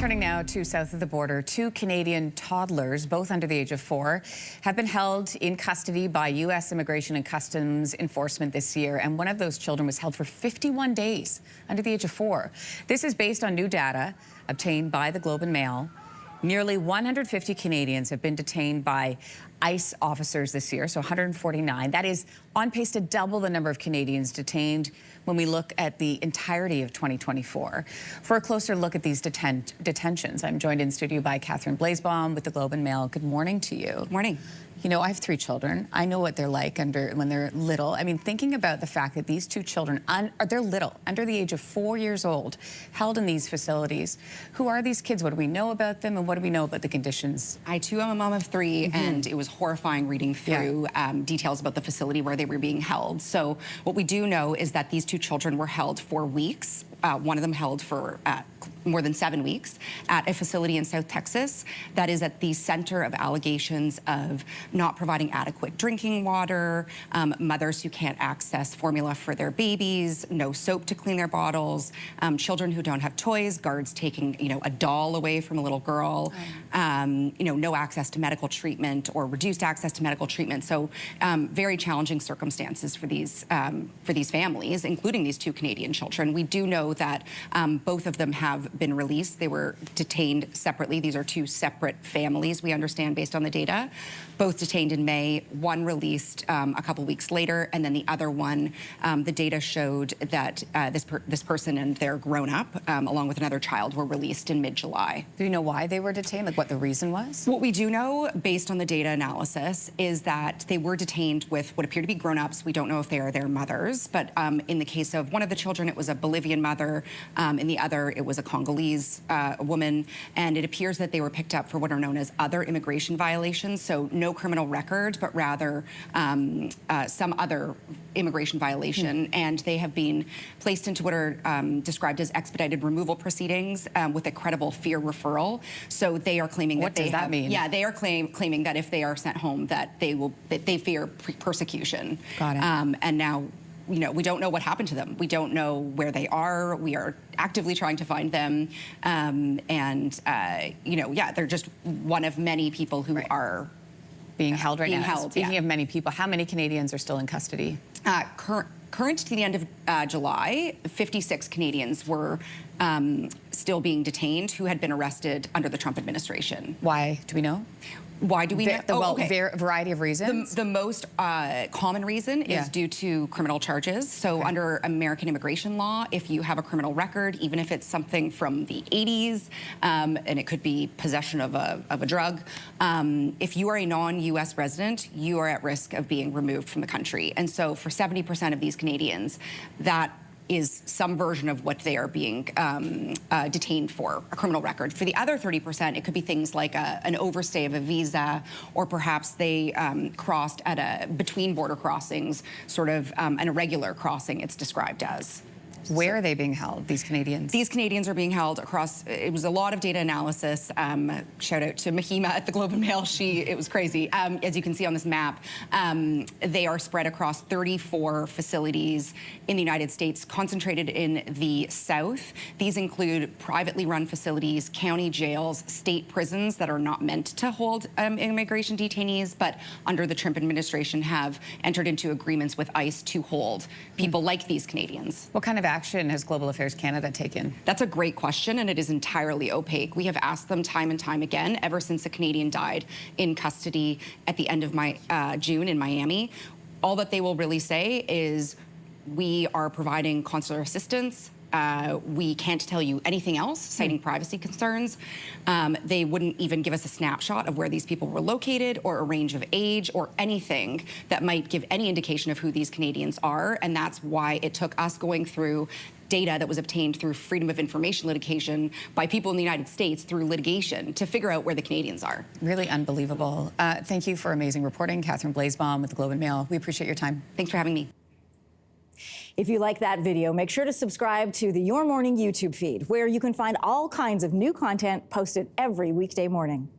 Turning now to south of the border, two Canadian toddlers, both under the age of 4, have been held in custody by U.S. Immigration and Customs Enforcement this year, and one of those children was held for 51 days under the age of 4. This is based on new data obtained by the Globe and Mail. Nearly 150 Canadians have been detained by ICE officers this year, so 149. That is on pace to double the number of Canadians detained when we look at the entirety of 2024. For a closer look at these detentions, I'm joined in studio by Kathryn Blaze Baum with the Globe and Mail. Good morning to you. Good morning. You know, I have 3 children. I know what they're like when they're little. I mean, thinking about the fact that these 2 children, they're little, under the age of 4 years old, held in these facilities. Who are these kids? What do we know about them? And what do we know about the conditions? I, too, am a mom of 3, and it was horrifying reading through details about the facility where they were being held. So what we do know is that these 2 children were held for weeks. One of them held for more than 7 weeks at a facility in South Texas that is at the center of allegations of not providing adequate drinking water, mothers who can't access formula for their babies, no soap to clean their bottles, children who don't have toys, guards taking, a doll away from a little girl, no access to medical treatment or reduced access to medical treatment. So very challenging circumstances for these families, including these 2 Canadian children. We do know that both of them have been released. They were detained separately. These are 2 separate families, we understand, based on the data. Both detained in May, one released a couple weeks later, and then the other one, the data showed that this person and their grown-up, along with another child, were released in mid-July. Do you know why they were detained, like what the reason was? What we do know, based on the data analysis, is that they were detained with what appear to be grown-ups. We don't know if they are their mothers, but in the case of one of the children, it was a Bolivian mother. In the other, it was a Congolese woman, and it appears that they were picked up for what are known as other immigration violations, so no criminal record, but rather some other immigration violation, and they have been placed into what are described as expedited removal proceedings with a credible fear referral. So they are claiming what that does that mean? Yeah, they are claiming that if they are sent home, that they fear persecution. Got it. And now, we don't know what happened to them. We don't know where they are. We are actively trying to find them. They're just one of many people who are being held right now. Speaking of many people, how many Canadians are still in custody? Current to the end of July, 56 Canadians were still being detained who had been arrested under the Trump administration. Why? Do we know? Why do we know? Variety of reasons. The most common reason is due to criminal charges. So under American immigration law, if you have a criminal record, even if it's something from the 80s, and it could be possession of a drug, if you are a non-U.S. resident, you are at risk of being removed from the country. And so for 70% of these Canadians, that is some version of what they are being detained for, a criminal record. For the other 30%, it could be things like an overstay of a visa, or perhaps they crossed at between border crossings, sort of an irregular crossing, it's described as. Where are they being held, these Canadians? These Canadians are being held across, it was a lot of data analysis. Shout out to Mahima at the Globe and Mail. It was crazy. As you can see on this map, they are spread across 34 facilities in the United States, concentrated in the South. These include privately run facilities, county jails, state prisons that are not meant to hold immigration detainees, but under the Trump administration have entered into agreements with ICE to hold people like these Canadians. What kind of action has Global Affairs Canada taken? That's a great question, and it is entirely opaque. We have asked them time and time again, ever since a Canadian died in custody at the end of June in Miami. All that they will really say is, we are providing consular assistance. We can't tell you anything else, citing privacy concerns. They wouldn't even give us a snapshot of where these people were located, or a range of age, or anything that might give any indication of who these Canadians are. And that's why it took us going through data that was obtained through freedom of information litigation by people in the United States through litigation to figure out where the Canadians are. Really unbelievable. Thank you for amazing reporting. Kathryn Blaze Baum with the Globe and Mail. We appreciate your time. Thanks for having me. If you like that video, make sure to subscribe to the Your Morning YouTube feed, where you can find all kinds of new content posted every weekday morning.